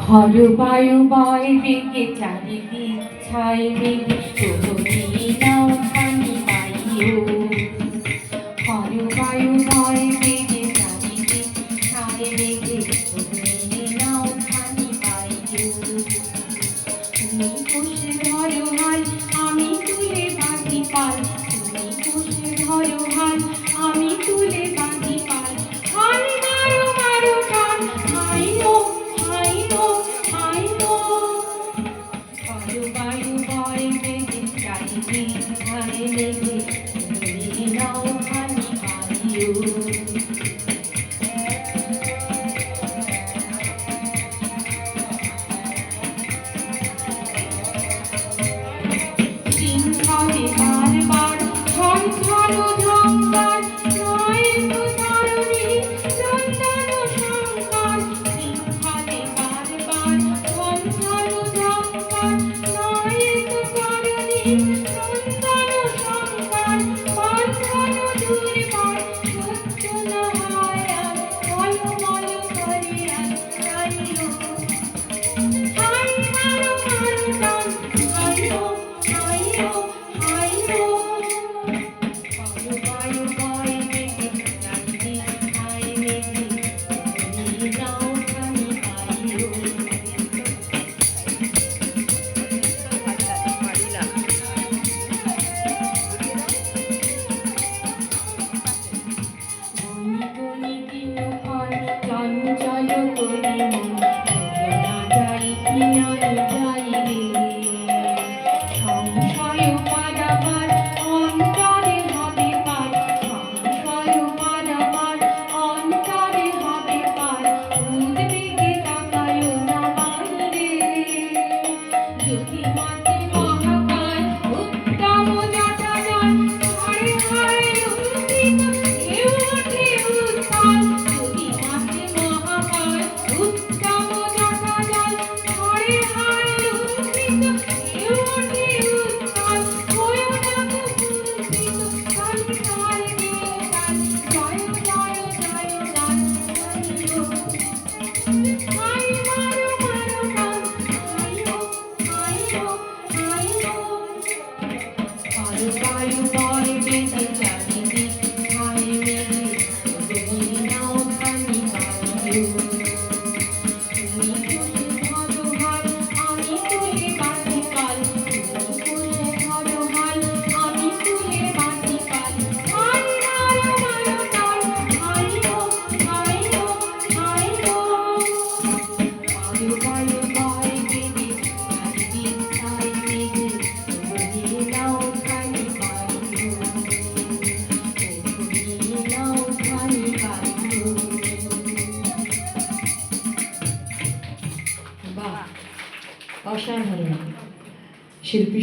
হর বায়ু বয় বেগে চারিদিক ছায় মেঘে তুমি নাও খানি বায়ু। হর বায়ু বয় বেগে চারিদিক ছায় মেঘে তুমি নাও খানি বায়ু। তুমি কোষে ধরো হাল আমি তুলে বাঁধি পাল, তুমি কোষে ধরো হাল আমি তুলে বাঁধি পাল। হাল মারো মারো টান হাই নো হাই নো হাই নো। হর বায়ু বয় বেগে চারিদিক ছায় মেঘে তুমি নাও খানি বায়ু। সিংহলে বারবার ঝনঝনো ঝঙ্কার, নয় তো ধরণী চন্দন শঙ্কর। সিংহলে বারবার ঝনঝনো ঝঙ্কার, নয় তো ধরণী চন্দন শঙ্কর। বন্ধন দুর্বার সহ্য না হয় আর, মলমল করে আর চাইও। হাই মারো মারো টান হাই নো হাই নো হাই নো। হর বায়ু বয় বেগে চারিদিক ছায় মেঘে তুমি নাও খানি বায়ু। বনি বনি দিনক্ষণ চঞ্চল করি মন, না যাই কি নয় যাই রে। সংশয় পারাবার অন্তরে হবে পার, সংশয় পারাবার অন্তরে হবে পার। উদ্বেগে তাকায়ো না বাইরে, যদি মাতে মহাকাল উত্তম জটাজল। হায় হায় লুণ্ঠিত ঢেউ ওঠে উত্তাল, যদি মাতে মহাকাল উত্তম জটাজল। হায় হায় লুণ্ঠিত ঢেউ ওঠে উত্তাল, হয়ো না গো কুণ্ঠিত কালে কাল বেতাল। জয় জয় জয় গান গাইও। হাই মারো মারো টান হাই নো হাই নো হাই নো। হর বায়ু বয় বেগে চারিদিক ছায় মেঘে তুমি নাও খানি বায়ু। তুমি কোষে ধরো হাল আমি তুলে বাঁধি পাল, তুমি কোষে ধরো হাল আমি তুলে বাঁধি পাল। হাল মারো মারো টান হাই নো হাই নো হাই নো। হর বায়ু বয় বেগে চারিদিক ছায় মেঘে তুমি নাও খানি বায়ু। তুমি নাও খানি বায়ু। বাহ, অসাধারণ শিল্পী।